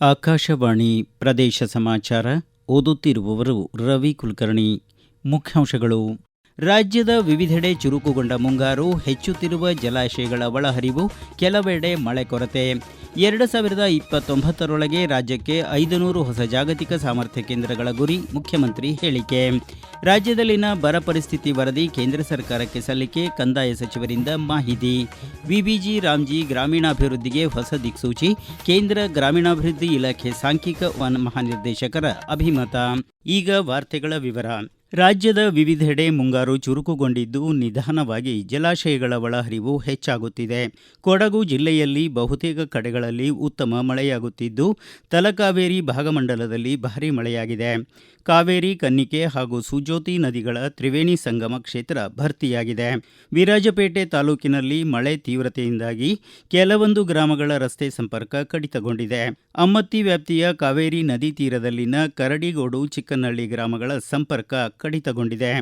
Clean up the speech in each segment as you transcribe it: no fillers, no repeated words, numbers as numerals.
ಆಕಾಶವಾಣಿ ಪ್ರದೇಶ ಸಮಾಚಾರ ಓದುತ್ತಿರುವವರು ರವಿ ಕುಲಕರ್ಣಿ. ಮುಖ್ಯಾಂಶಗಳು. ರಾಜ್ಯದ ವಿವಿಧೆಡೆ ಚುರುಕುಗೊಂಡ ಮುಂಗಾರು, ಹೆಚ್ಚುತ್ತಿರುವ ಜಲಾಶಯಗಳ ಒಳಹರಿವು, ಕೆಲವೆಡೆ ಮಳೆ ಕೊರತೆ. 2029ರೊಳಗೆ ರಾಜ್ಯಕ್ಕೆ 500 ಹೊಸ ಜಾಗತಿಕ ಸಾಮರ್ಥ್ಯ ಕೇಂದ್ರಗಳ ಗುರಿ, ಮುಖ್ಯಮಂತ್ರಿ ಹೇಳಿಕೆ. ರಾಜ್ಯದಲ್ಲಿನ ಬರ ಪರಿಸ್ಥಿತಿ ವರದಿ ಕೇಂದ್ರ ಸರ್ಕಾರಕ್ಕೆ ಸಲ್ಲಿಕೆ, ಕಂದಾಯ ಸಚಿವರಿಂದ ಮಾಹಿತಿ. ವಿಬಿಜಿ ರಾಮ್ಜಿ ಗ್ರಾಮೀಣಾಭಿವೃದ್ಧಿಗೆ ಹೊಸ ದಿಕ್ಸೂಚಿ, ಕೇಂದ್ರ ಗ್ರಾಮೀಣಾಭಿವೃದ್ಧಿ ಇಲಾಖೆ ಸಾಂಖ್ಯಿಕ ಮಹಾನಿರ್ದೇಶಕರ ಅಭಿಮತ. ಈಗ ವಾರ್ತೆಗಳ ವಿವರ. ರಾಜ್ಯದ ವಿವಿಧೆಡೆ ಮುಂಗಾರು ಚುರುಕುಗೊಂಡಿದ್ದು, ನಿಧಾನವಾಗಿ ಜಲಾಶಯಗಳ ಒಳಹರಿವು ಹೆಚ್ಚಾಗುತ್ತಿದೆ. ಕೊಡಗು ಜಿಲ್ಲೆಯಲ್ಲಿ ಬಹುತೇಕ ಕಡೆಗಳಲ್ಲಿ ಉತ್ತಮ ಮಳೆಯಾಗುತ್ತಿದ್ದು, ತಲಕಾವೇರಿ ಭಾಗಮಂಡಲದಲ್ಲಿ ಭಾರೀ ಮಳೆಯಾಗಿದೆ. ಕಾವೇರಿ, ಕನ್ನಿಕೆ ಹಾಗೂ ಸುಜೋತಿ ನದಿಗಳ ತ್ರಿವೇಣಿ ಸಂಗಮ ಕ್ಷೇತ್ರ ಭರ್ತಿಯಾಗಿದೆ. ವಿರಾಜಪೇಟೆ ತಾಲೂಕಿನಲ್ಲಿ ಮಳೆ ತೀವ್ರತೆಯಿಂದಾಗಿ ಕೆಲವೊಂದು ಗ್ರಾಮಗಳ ರಸ್ತೆ ಸಂಪರ್ಕ ಕಡಿತಗೊಂಡಿದೆ. ಅಮ್ಮತ್ತಿ ವ್ಯಾಪ್ತಿಯ ಕಾವೇರಿ ನದಿ ತೀರದಲ್ಲಿನ ಕರಡಿಗೋಡು, ಚಿಕ್ಕನಹಳ್ಳಿ ಗ್ರಾಮಗಳ ಸಂಪರ್ಕ ಕಡಿತಗೊಂಡಿದೆ.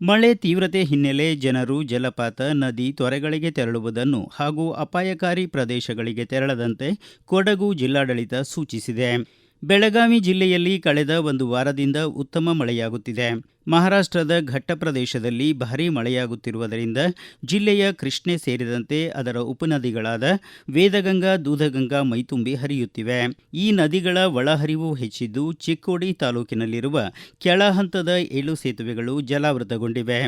ಮಳೆ ತೀವ್ರತೆ ಹಿನ್ನೆಲೆ ಜನರು ಜಲಪಾತ, ನದಿ, ತೊರೆಗಳಿಗೆ ತೆರಳುವುದನ್ನು ಹಾಗೂ ಅಪಾಯಕಾರಿ ಪ್ರದೇಶಗಳಿಗೆ ತೆರಳದಂತೆ ಕೊಡಗು ಜಿಲ್ಲಾಡಳಿತ ಸೂಚಿಸಿದೆ. ಬೆಳಗಾವಿ ಜಿಲ್ಲೆಯಲ್ಲಿ ಕಳೆದ ಒಂದು ವಾರದಿಂದ ಉತ್ತಮ ಮಳೆಯಾಗುತ್ತಿದೆ. ಮಹಾರಾಷ್ಟದ ಘಟ್ಟ ಪ್ರದೇಶದಲ್ಲಿ ಭಾರೀ ಮಳೆಯಾಗುತ್ತಿರುವುದರಿಂದ ಜಿಲ್ಲೆಯ ಕೃಷ್ಣೆ ಸೇರಿದಂತೆ ಅದರ ಉಪನದಿಗಳಾದ ವೇದಗಂಗಾ, ದೂಧಗಂಗಾ ಮೈತುಂಬಿ ಹರಿಯುತ್ತಿವೆ. ಈ ನದಿಗಳ ಒಳಹರಿವು ಹೆಚ್ಚಿದ್ದು, ಚಿಕ್ಕೋಡಿ ತಾಲೂಕಿನಲ್ಲಿರುವ ಕೆಳಹಂತದ 7 ಸೇತುವೆಗಳು ಜಲಾವೃತಗೊಂಡಿವೆ.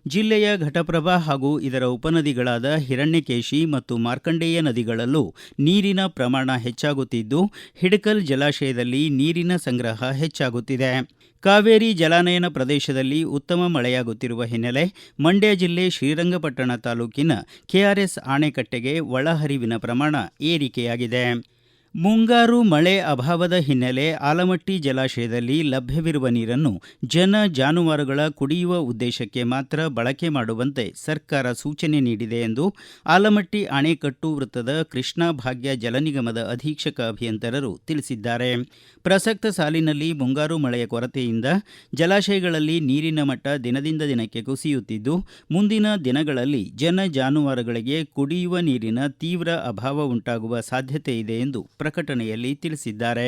ಜಿಲ್ಲೆಯ ಘಟಪ್ರಭಾ ಹಾಗೂ ಇದರ ಉಪನದಿಗಳಾದ ಹಿರಣ್ಯಕೇಶಿ ಮತ್ತು ಮಾರ್ಕಂಡೇಯ ನದಿಗಳಲ್ಲೂ ನೀರಿನ ಪ್ರಮಾಣ ಹೆಚ್ಚಾಗುತ್ತಿದ್ದು, ಹಿಡಕಲ್ ಜಲಾಶಯದಲ್ಲಿ ನೀರಿನ ಸಂಗ್ರಹ ಹೆಚ್ಚಾಗುತ್ತಿದೆ. ಕಾವೇರಿ ಜಲಾನಯನ ಪ್ರದೇಶದಲ್ಲಿ ಉತ್ತಮ ಮಳೆಯಾಗುತ್ತಿರುವ ಹಿನ್ನೆಲೆ ಮಂಡ್ಯ ಜಿಲ್ಲೆ ಶ್ರೀರಂಗಪಟ್ಟಣ ತಾಲೂಕಿನ ಕೆಆರ್ಎಸ್ ಅಣೆಕಟ್ಟೆಗೆ ಒಳಹರಿವಿನ ಪ್ರಮಾಣ ಏರಿಕೆಯಾಗಿದೆ. ಮುಂಗಾರು ಮಳೆ ಅಭಾವದ ಹಿನ್ನೆಲೆ ಆಲಮಟ್ಟಿ ಜಲಾಶಯದಲ್ಲಿ ಲಭ್ಯವಿರುವ ನೀರನ್ನು ಜನ ಜಾನುವಾರುಗಳ ಕುಡಿಯುವ ಉದ್ದೇಶಕ್ಕೆ ಮಾತ್ರ ಬಳಕೆ ಮಾಡುವಂತೆ ಸರ್ಕಾರ ಸೂಚನೆ ನೀಡಿದೆ ಎಂದು ಆಲಮಟ್ಟಿ ಅಣೆಕಟ್ಟು ವೃತ್ತದ ಕೃಷ್ಣಾ ಭಾಗ್ಯ ಜಲ ನಿಗಮದ ಅಧೀಕ್ಷಕ ಅಭಿಯಂತರರು ತಿಳಿಸಿದ್ದಾರೆ. ಪ್ರಸಕ್ತ ಸಾಲಿನಲ್ಲಿ ಮುಂಗಾರು ಮಳೆಯ ಕೊರತೆಯಿಂದ ಜಲಾಶಯಗಳಲ್ಲಿ ನೀರಿನ ಮಟ್ಟ ದಿನದಿಂದ ದಿನಕ್ಕೆ ಕುಸಿಯುತ್ತಿದ್ದು, ಮುಂದಿನ ದಿನಗಳಲ್ಲಿ ಜನ ಜಾನುವಾರುಗಳಿಗೆ ಕುಡಿಯುವ ನೀರಿನ ತೀವ್ರ ಅಭಾವ ಉಂಟಾಗುವ ಸಾಧ್ಯತೆ ಇದೆ ಎಂದು ಪ್ರಕಟಣೆಯಲ್ಲಿ ತಿಳಿಸಿದ್ದಾರೆ.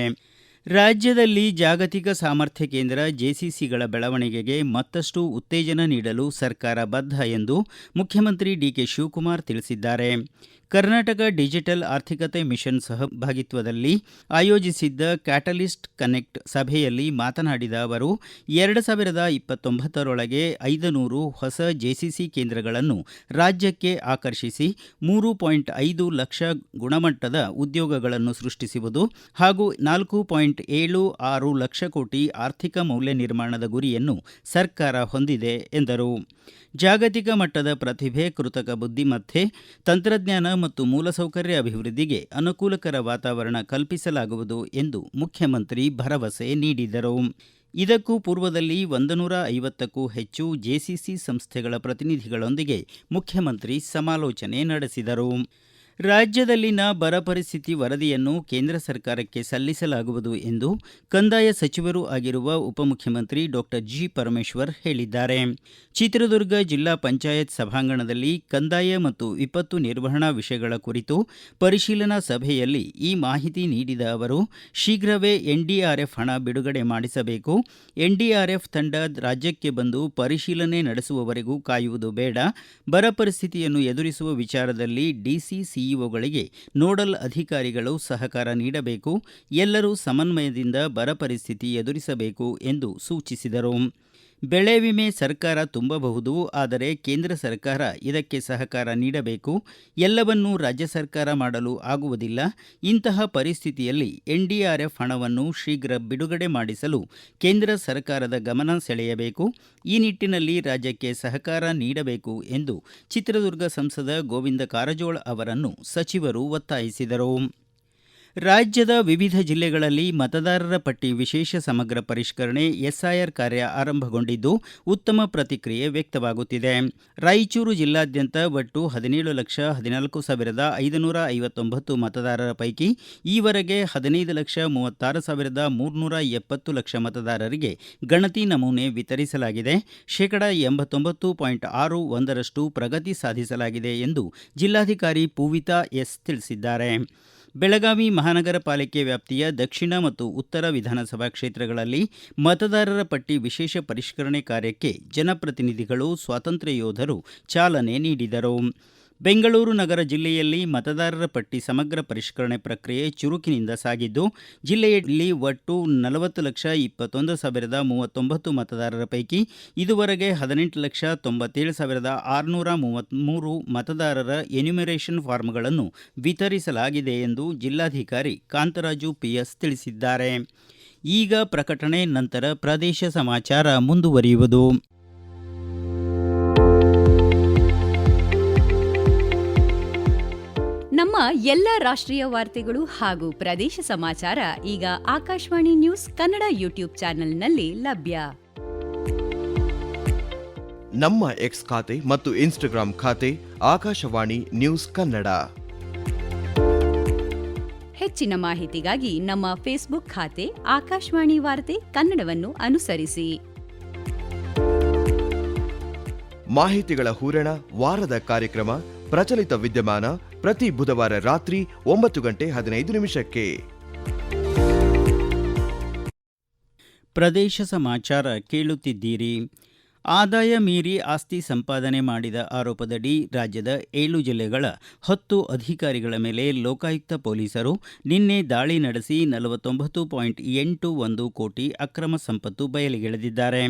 ರಾಜ್ಯದಲ್ಲಿ ಜಾಗತಿಕ ಸಾಮರ್ಥ್ಯ ಕೇಂದ್ರ ಜೆಸಿಸಿಗಳ ಬೆಳವಣಿಗೆಗೆ ಮತ್ತಷ್ಟು ಉತ್ತೇಜನ ನೀಡಲು ಸರ್ಕಾರ ಬದ್ಧ ಎಂದು ಮುಖ್ಯಮಂತ್ರಿ ಡಿಕೆ ಶಿವಕುಮಾರ್ ತಿಳಿಸಿದ್ದಾರೆ. ಕರ್ನಾಟಕ ಡಿಜಿಟಲ್ ಆರ್ಥಿಕತೆ ಮಿಷನ್ ಸಹಭಾಗಿತ್ವದಲ್ಲಿ ಆಯೋಜಿಸಿದ್ದ ಕ್ಯಾಟಲಿಸ್ಟ್ ಕನೆಕ್ಟ್ ಸಭೆಯಲ್ಲಿ ಮಾತನಾಡಿದ ಅವರು, 2029ರೊಳಗೆ 500 ಹೊಸ ಜೆಸಿಸಿ ಕೇಂದ್ರಗಳನ್ನು ರಾಜ್ಯಕ್ಕೆ ಆಕರ್ಷಿಸಿ 3.5 ಲಕ್ಷ ಗುಣಮಟ್ಟದ ಉದ್ಯೋಗಗಳನ್ನು ಸೃಷ್ಟಿಸುವುದು ಹಾಗೂ 4.76 ಲಕ್ಷ ಕೋಟಿ ಆರ್ಥಿಕ ಮೌಲ್ಯ ನಿರ್ಮಾಣದ ಗುರಿಯನ್ನು ಸರ್ಕಾರ ಹೊಂದಿದೆ ಎಂದರು. ಜಾಗತಿಕ ಮಟ್ಟದ ಪ್ರತಿಭೆ, ಕೃತಕ ಬುದ್ಧಿಮತ್ತೆ, ತಂತ್ರಜ್ಞಾನ ಮತ್ತು ಮೂಲಸೌಕರ್ಯ ಅಭಿವೃದ್ಧಿಗೆ ಅನುಕೂಲಕರ ವಾತಾವರಣ ಕಲ್ಪಿಸಲಾಗುವುದು ಎಂದು ಮುಖ್ಯಮಂತ್ರಿ ಭರವಸೆ ನೀಡಿದರು. ಇದಕ್ಕೂ ಪೂರ್ವದಲ್ಲಿ 150ಕ್ಕೂ ಹೆಚ್ಚು ಜೆಸಿಸಿ ಸಂಸ್ಥೆಗಳ ಪ್ರತಿನಿಧಿಗಳೊಂದಿಗೆ ಮುಖ್ಯಮಂತ್ರಿ ಸಮಾಲೋಚನೆ ನಡೆಸಿದರು. ರಾಜ್ಯದಲ್ಲಿನ ಬರ ಪರಿಸ್ಥಿತಿ ವರದಿಯನ್ನು ಕೇಂದ್ರ ಸರ್ಕಾರಕ್ಕೆ ಸಲ್ಲಿಸಲಾಗುವುದು ಎಂದು ಕಂದಾಯ ಸಚಿವರೂ ಆಗಿರುವ ಉಪಮುಖ್ಯಮಂತ್ರಿ ಡಾಕ್ಟರ್ ಜಿ. ಪರಮೇಶ್ವರ್ ಹೇಳಿದ್ದಾರೆ. ಚಿತ್ರದುರ್ಗ ಜಿಲ್ಲಾ ಪಂಚಾಯತ್ ಸಭಾಂಗಣದಲ್ಲಿ ಕಂದಾಯ ಮತ್ತು ವಿಪತ್ತು ನಿರ್ವಹಣಾ ವಿಷಯಗಳ ಕುರಿತು ಪರಿಶೀಲನಾ ಸಭೆಯಲ್ಲಿ ಈ ಮಾಹಿತಿ ನೀಡಿದ ಅವರು, ಶೀಘ್ರವೇ ಎನ್ಡಿಆರ್ಎಫ್ ಹಣ ಬಿಡುಗಡೆ ಮಾಡಿಸಬೇಕು. ಎನ್ಡಿಆರ್ಎಫ್ ತಂಡ ರಾಜ್ಯಕ್ಕೆ ಬಂದು ಪರಿಶೀಲನೆ ನಡೆಸುವವರೆಗೂ ಕಾಯುವುದು ಬೇಡ. ಬರ ಪರಿಸ್ಥಿತಿಯನ್ನು ಎದುರಿಸುವ ವಿಚಾರದಲ್ಲಿ ಡಿಸಿ, ಸಿಇಒಗಳಿಗೆ ನೋಡಲ್ ಅಧಿಕಾರಿಗಳು ಸಹಕಾರ ನೀಡಬೇಕು. ಎಲ್ಲರೂ ಸಮನ್ವಯದಿಂದ ಬರ ಪರಿಸ್ಥಿತಿ ಎದುರಿಸಬೇಕು ಎಂದು ಸೂಚಿಸಿದರು. ಬೆಳೆ ವಿಮೆ ಸರ್ಕಾರ ತುಂಬಬಹುದು, ಆದರೆ ಕೇಂದ್ರ ಸರ್ಕಾರ ಇದಕ್ಕೆ ಸಹಕಾರ ನೀಡಬೇಕು. ಎಲ್ಲವನ್ನೂ ರಾಜ್ಯ ಸರ್ಕಾರ ಮಾಡಲು ಆಗುವುದಿಲ್ಲ. ಇಂತಹ ಪರಿಸ್ಥಿತಿಯಲ್ಲಿ ಎನ್ಡಿಆರ್ಎಫ್ ಹಣವನ್ನು ಶೀಘ್ರ ಬಿಡುಗಡೆ ಮಾಡಿಸಲು ಕೇಂದ್ರ ಸರ್ಕಾರದ ಗಮನ ಸೆಳೆಯಬೇಕು. ಈ ನಿಟ್ಟಿನಲ್ಲಿ ರಾಜ್ಯಕ್ಕೆ ಸಹಕಾರ ನೀಡಬೇಕು ಎಂದು ಚಿತ್ರದುರ್ಗ ಸಂಸದ ಗೋವಿಂದ ಕಾರಜೋಳ ಅವರನ್ನು ಸಚಿವರು ಒತ್ತಾಯಿಸಿದರು. ರಾಜ್ಯದ ವಿವಿಧ ಜಿಲ್ಲೆಗಳಲ್ಲಿ ಮತದಾರರ ಪಟ್ಟಿ ವಿಶೇಷ ಸಮಗ್ರ ಪರಿಷ್ಕರಣೆ ಎಸ್ಐಆರ್ ಕಾರ್ಯ ಆರಂಭಗೊಂಡಿದ್ದು, ಉತ್ತಮ ಪ್ರತಿಕ್ರಿಯೆ ವ್ಯಕ್ತವಾಗುತ್ತಿದೆ. ರಾಯಚೂರು ಜಿಲ್ಲಾದ್ಯಂತ ಒಟ್ಟು 17,14,559 ಮತದಾರರ ಪೈಕಿ ಈವರೆಗೆ 15,36,370 ಮತದಾರರಿಗೆ ಗಣತಿ ನಮೂನೆ ವಿತರಿಸಲಾಗಿದೆ. 89.61% ಪ್ರಗತಿ ಸಾಧಿಸಲಾಗಿದೆ ಎಂದು ಜಿಲ್ಲಾಧಿಕಾರಿ ಪೂವಿತಾ ಎಸ್ ತಿಳಿಸಿದ್ದಾರೆ. ಬೆಳಗಾವಿ ಮಹಾನಗರ ಪಾಲಿಕೆ ವ್ಯಾಪ್ತಿಯ ದಕ್ಷಿಣ ಮತ್ತು ಉತ್ತರ ವಿಧಾನಸಭಾ ಕ್ಷೇತ್ರಗಳಲ್ಲಿ ಮತದಾರರ ಪಟ್ಟಿ ವಿಶೇಷ ಪರಿಷ್ಕರಣೆ ಕಾರ್ಯಕ್ಕೆ ಜನಪ್ರತಿನಿಧಿಗಳು ಸ್ವಾತಂತ್ರ್ಯ ಯೋಧರು ಚಾಲನೆ ನೀಡಿದರು. ಬೆಂಗಳೂರು ನಗರ ಜಿಲ್ಲೆಯಲ್ಲಿ ಮತದಾರರ ಪಟ್ಟಿ ಸಮಗ್ರ ಪರಿಷ್ಕರಣೆ ಪ್ರಕ್ರಿಯೆ ಚುರುಕಿನಿಂದ ಸಾಗಿದ್ದು, ಜಿಲ್ಲೆಯಲ್ಲಿ ಒಟ್ಟು 40,21,039 ಮತದಾರರ ಪೈಕಿ ಇದುವರೆಗೆ 18,97,633 ಮತದಾರರ ಎನ್ಯುಮರೇಷನ್ ಫಾರ್ಮ್ಗಳನ್ನು ವಿತರಿಸಲಾಗಿದೆ ಎಂದು ಜಿಲ್ಲಾಧಿಕಾರಿ ಕಾಂತರಾಜು ಪಿಎಸ್ ತಿಳಿಸಿದ್ದಾರೆ. ಈಗ ಪ್ರಕಟಣೆ, ನಂತರ ಪ್ರದೇಶ ಸಮಾಚಾರ ಮುಂದುವರಿಯುವುದು. ನಮ್ಮ ಎಲ್ಲ ರಾಷ್ಟ್ರೀಯ ವಾರ್ತೆಗಳು ಹಾಗೂ ಪ್ರದೇಶ ಸಮಾಚಾರ ಈಗ ಆಕಾಶವಾಣಿ ನ್ಯೂಸ್ ಕನ್ನಡ ಯೂಟ್ಯೂಬ್ ಚಾನೆಲ್ನಲ್ಲಿ ಲಭ್ಯ. ನಮ್ಮ ಎಕ್ಸ್ ಖಾತೆ ಮತ್ತು ಇನ್ಸ್ಟಾಗ್ರಾಂ ಖಾತೆ ಆಕಾಶವಾಣಿ ನ್ಯೂಸ್ ಕನ್ನಡ. ಹೆಚ್ಚಿನ ಮಾಹಿತಿಗಾಗಿ ನಮ್ಮ ಫೇಸ್ಬುಕ್ ಖಾತೆ ಆಕಾಶವಾಣಿ ವಾರ್ತೆ ಕನ್ನಡವನ್ನು ಅನುಸರಿಸಿ. ಮಾಹಿತಿಗಳ ಹೂರಣ, ವಾರದ ಕಾರ್ಯಕ್ರಮ ಪ್ರಚಲಿತ ವಿದ್ಯಮಾನ ಪ್ರತಿ ಬುಧವಾರ ರಾತ್ರಿ 9:15 ಪ್ರದೇಶ ಸಮಾಚಾರ ಕೇಳುತ್ತಿದ್ದೀರಿ. ಆದಾಯ ಮೀರಿ ಆಸ್ತಿ ಸಂಪಾದನೆ ಮಾಡಿದ ಆರೋಪದಡಿ ರಾಜ್ಯದ 7 ಜಿಲ್ಲೆಗಳ 10 ಅಧಿಕಾರಿಗಳ ಮೇಲೆ ಲೋಕಾಯುಕ್ತ ಪೊಲೀಸರು ನಿನ್ನೆ ದಾಳಿ ನಡೆಸಿ 49.81 ಕೋಟಿ ಅಕ್ರಮ ಸಂಪತ್ತು ಬಯಲಿಗೆಳೆದಿದ್ದಾರೆ.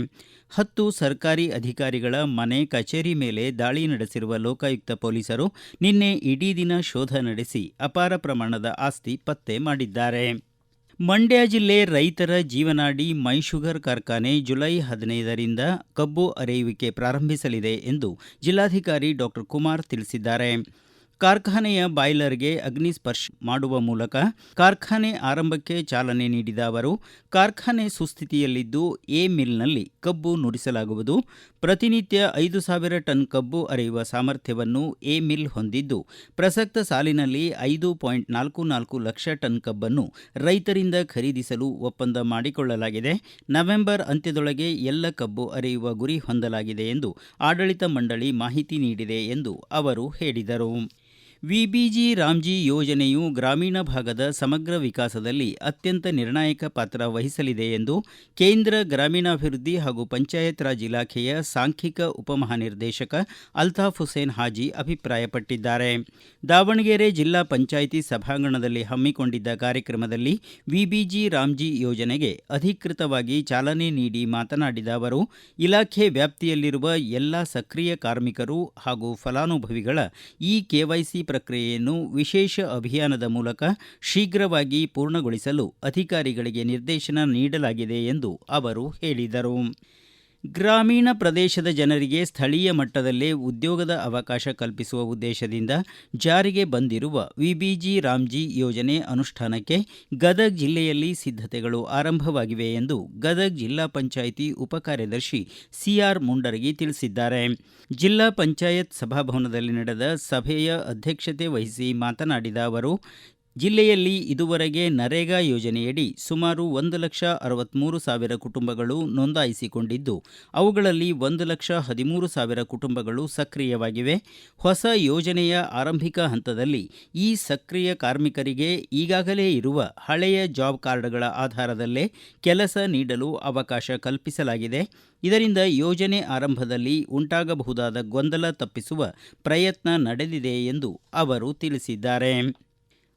10 ಸರ್ಕಾರಿ ಅಧಿಕಾರಿಗಳ ಮನೆ, ಕಚೇರಿ ಮೇಲೆ ದಾಳಿ ನಡೆಸಿರುವ ಲೋಕಾಯುಕ್ತ ಪೊಲೀಸರು ನಿನ್ನೆ ಇಡೀ ದಿನ ಶೋಧ ನಡೆಸಿ ಅಪಾರ ಪ್ರಮಾಣದ ಆಸ್ತಿ ಪತ್ತೆ ಮಾಡಿದ್ದಾರೆ. ಮಂಡ್ಯ ಜಿಲ್ಲೆ ರೈತರ ಜೀವನಾಡಿ ಮೈಶುಗರ್ ಕಾರ್ಖಾನೆ ಜುಲೈ 15ರಿಂದ ಕಬ್ಬು ಅರೆಯುವಿಕೆ ಪ್ರಾರಂಭಿಸಲಿದೆ ಎಂದು ಜಿಲ್ಲಾಧಿಕಾರಿ ಡಾಕ್ಟರ್ ಕುಮಾರ್ ತಿಳಿಸಿದ್ದಾರೆ. ಕಾರ್ಖಾನೆಯ ಬಾಯ್ಲರ್ಗೆ ಅಗ್ನಿ ಸ್ಪರ್ಶ ಮಾಡುವ ಮೂಲಕ ಕಾರ್ಖಾನೆ ಆರಂಭಕ್ಕೆ ಚಾಲನೆ ನೀಡಿದ ಅವರು, ಕಾರ್ಖಾನೆ ಸುಸ್ಥಿತಿಯಲ್ಲಿದ್ದು ಎ ಮಿಲ್ನಲ್ಲಿ ಕಬ್ಬು ನುರಿಸಲಾಗುವುದು. ಪ್ರತಿನಿತ್ಯ 5,000 ಟನ್ ಕಬ್ಬು ಅರೆಯುವ ಸಾಮರ್ಥ್ಯವನ್ನು ಎ ಮಿಲ್ ಹೊಂದಿದ್ದು, ಪ್ರಸಕ್ತ ಸಾಲಿನಲ್ಲಿ 5.44 ಲಕ್ಷ ಟನ್ ಕಬ್ಬನ್ನು ರೈತರಿಂದ ಖರೀದಿಸಲು ಒಪ್ಪಂದ ಮಾಡಿಕೊಳ್ಳಲಾಗಿದೆ. ನವೆಂಬರ್ ಅಂತ್ಯದೊಳಗೆ ಎಲ್ಲ ಕಬ್ಬು ಅರೆಯುವ ಗುರಿ ಹೊಂದಲಾಗಿದೆ ಎಂದು ಆಡಳಿತ ಮಂಡಳಿ ಮಾಹಿತಿ ನೀಡಿದೆ ಎಂದು ಅವರು ಹೇಳಿದರು. ವಿಬಿಜಿ ರಾಮ್ಜಿ ಯೋಜನೆಯು ಗ್ರಾಮೀಣ ಭಾಗದ ಸಮಗ್ರ ವಿಕಾಸದಲ್ಲಿ ಅತ್ಯಂತ ನಿರ್ಣಾಯಕ ಪಾತ್ರ ವಹಿಸಲಿದೆ ಎಂದು ಕೇಂದ್ರ ಗ್ರಾಮೀಣಾಭಿವೃದ್ಧಿ ಹಾಗೂ ಪಂಚಾಯತ್ ರಾಜ್ ಇಲಾಖೆಯ ಸಾಂಖ್ಯಿಕ ಉಪಮಹಾನಿರ್ದೇಶಕ ಅಲ್ತಾಫ್ ಹುಸೇನ್ ಹಾಜಿ ಅಭಿಪ್ರಾಯಪಟ್ಟಿದ್ದಾರೆ. ದಾವಣಗೆರೆ ಜಿಲ್ಲಾ ಪಂಚಾಯಿತಿ ಸಭಾಂಗಣದಲ್ಲಿ ಹಮ್ಮಿಕೊಂಡಿದ್ದ ಕಾರ್ಯಕ್ರಮದಲ್ಲಿ ವಿಬಿಜಿ ರಾಮ್ಜಿ ಯೋಜನೆಗೆ ಅಧಿಕೃತವಾಗಿ ಚಾಲನೆ ನೀಡಿ ಮಾತನಾಡಿದ ಅವರು, ಇಲಾಖೆ ವ್ಯಾಪ್ತಿಯಲ್ಲಿರುವ ಎಲ್ಲ ಸಕ್ರಿಯ ಕಾರ್ಮಿಕರು ಹಾಗೂ ಫಲಾನುಭವಿಗಳ ಕೆವೈಸಿ ಪ್ರಕ್ರಿಯೆಯನ್ನು ವಿಶೇಷ ಅಭಿಯಾನದ ಮೂಲಕ ಶೀಘ್ರವಾಗಿ ಪೂರ್ಣಗೊಳಿಸಲು ಅಧಿಕಾರಿಗಳಿಗೆ ನಿರ್ದೇಶನ ನೀಡಲಾಗಿದೆ ಎಂದು ಅವರು ಹೇಳಿದರು. ಗ್ರಾಮೀಣ ಪ್ರದೇಶದ ಜನರಿಗೆ ಸ್ಥಳೀಯ ಮಟ್ಟದಲ್ಲೇ ಉದ್ಯೋಗದ ಅವಕಾಶ ಕಲ್ಪಿಸುವ ಉದ್ದೇಶದಿಂದ ಜಾರಿಗೆ ಬಂದಿರುವ ವಿಬಿಜಿ ರಾಮ್ಜಿ ಯೋಜನೆ ಅನುಷ್ಠಾನಕ್ಕೆ ಗದಗ ಜಿಲ್ಲೆಯಲ್ಲಿ ಸಿದ್ಧತೆಗಳು ಆರಂಭವಾಗಿವೆ ಎಂದು ಗದಗ ಜಿಲ್ಲಾ ಪಂಚಾಯಿತಿ ಉಪಕಾರ್ಯದರ್ಶಿ ಸಿಆರ್ ಮುಂಡರಗಿ ತಿಳಿಸಿದ್ದಾರೆ. ಜಿಲ್ಲಾ ಪಂಚಾಯತ್ ಸಭಾಭವನದಲ್ಲಿ ನಡೆದ ಸಭೆಯ ಅಧ್ಯಕ್ಷತೆ ವಹಿಸಿ ಮಾತನಾಡಿದ ಅವರು, ಜಿಲ್ಲೆಯಲ್ಲಿ ಇದುವರೆಗೆ ನರೇಗಾ ಯೋಜನೆಯಡಿ ಸುಮಾರು 1,63,000 ಕುಟುಂಬಗಳು ನೋಂದಾಯಿಸಿಕೊಂಡಿದ್ದು, ಅವುಗಳಲ್ಲಿ 1,13,000 ಕುಟುಂಬಗಳು ಸಕ್ರಿಯವಾಗಿವೆ. ಹೊಸ ಯೋಜನೆಯ ಆರಂಭಿಕ ಹಂತದಲ್ಲಿ ಈ ಸಕ್ರಿಯ ಕಾರ್ಮಿಕರಿಗೆ ಈಗಾಗಲೇ ಇರುವ ಹಳೆಯ ಜಾಬ್ ಕಾರ್ಡ್ಗಳ ಆಧಾರದಲ್ಲೇ ಕೆಲಸ ನೀಡಲು ಅವಕಾಶ ಕಲ್ಪಿಸಲಾಗಿದೆ. ಇದರಿಂದ ಯೋಜನೆ ಆರಂಭದಲ್ಲಿ ಉಂಟಾಗಬಹುದಾದ ಗೊಂದಲ ತಪ್ಪಿಸುವ ಪ್ರಯತ್ನ ನಡೆದಿದೆ ಎಂದು ಅವರು ತಿಳಿಸಿದ್ದಾರೆ.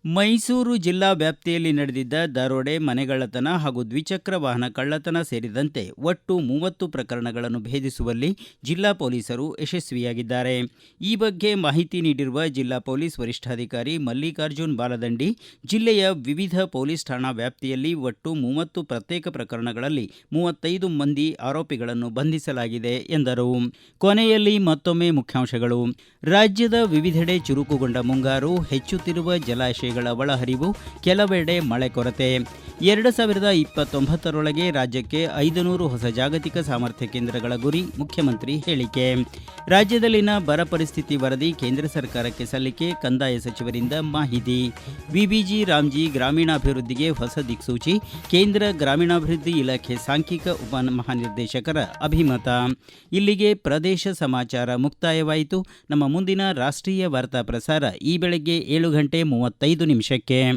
ಮೈಸೂರು ಜಿಲ್ಲಾ ವ್ಯಾಪ್ತಿಯಲ್ಲಿ ನಡೆದಿದ್ದ ದರೋಡೆ, ಮನೆಗಳ್ಳತನ ಹಾಗೂ ದ್ವಿಚಕ್ರ ವಾಹನ ಕಳ್ಳತನ ಸೇರಿದಂತೆ ಒಟ್ಟು 30 ಪ್ರಕರಣಗಳನ್ನು ಭೇದಿಸುವಲ್ಲಿ ಜಿಲ್ಲಾ ಪೊಲೀಸರು ಯಶಸ್ವಿಯಾಗಿದ್ದಾರೆ. ಈ ಬಗ್ಗೆ ಮಾಹಿತಿ ನೀಡಿರುವ ಜಿಲ್ಲಾ ಪೊಲೀಸ್ ವರಿಷ್ಠಾಧಿಕಾರಿ ಮಲ್ಲಿಕಾರ್ಜುನ್ ಬಾಲದಂಡಿ, ಜಿಲ್ಲೆಯ ವಿವಿಧ ಪೊಲೀಸ್ ಠಾಣಾ ವ್ಯಾಪ್ತಿಯಲ್ಲಿ ಒಟ್ಟು 30 ಪ್ರತ್ಯೇಕ ಪ್ರಕರಣಗಳಲ್ಲಿ 35 ಮಂದಿ ಆರೋಪಿಗಳನ್ನು ಬಂಧಿಸಲಾಗಿದೆ ಎಂದರು. ಕೊನೆಯಲ್ಲಿ ಮತ್ತೊಮ್ಮೆ ಮುಖ್ಯಾಂಶಗಳು. ರಾಜ್ಯದ ವಿವಿಧೆಡೆ ಚುರುಕುಗೊಂಡ ಮುಂಗಾರು, ಹೆಚ್ಚುತ್ತಿರುವ ಜಲಾಶಯಗಳ ಒಳಹರಿವು, ಕೆಲವೆಡೆ ಮಳೆ ಕೊರತೆ. 2029ರೊಳಗೆ ರಾಜ್ಯಕ್ಕೆ 500 ಹೊಸ ಜಾಗತಿಕ ಸಾಮರ್ಥ್ಯ ಕೇಂದ್ರಗಳ ಗುರಿ, ಮುಖ್ಯಮಂತ್ರಿ ಹೇಳಿಕೆ. ರಾಜ್ಯದಲ್ಲಿನ ಬರ ಪರಿಸ್ಥಿತಿ ವರದಿ ಕೇಂದ್ರ ಸರ್ಕಾರಕ್ಕೆ ಸಲ್ಲಿಕೆ, ಕಂದಾಯ ಸಚಿವರಿಂದ ಮಾಹಿತಿ. ವಿಬಿಜಿ ರಾಮ್ಜಿ ಗ್ರಾಮೀಣಾಭಿವೃದ್ಧಿಗೆ ಹೊಸ ದಿಕ್ಸೂಚಿ, ಕೇಂದ್ರ ಗ್ರಾಮೀಣಾಭಿವೃದ್ಧಿ ಇಲಾಖೆ ಸಾಂಖ್ಯಿಕ ಉಪ ಮಹಾನಿರ್ದೇಶಕರ ಅಭಿಮತ. ಇಲ್ಲಿಗೆ ಪ್ರದೇಶ ಸಮಾಚಾರ ಮುಕ್ತಾಯವಾಯಿತು. ನಮ್ಮ ಮುಂದಿನ ರಾಷ್ಟ್ರೀಯ ವಾರ್ತಾ ಪ್ರಸಾರ ಈ ಬೆಳಗ್ಗೆ 7:35 ನಿಮಿಷಕ್ಕೆ.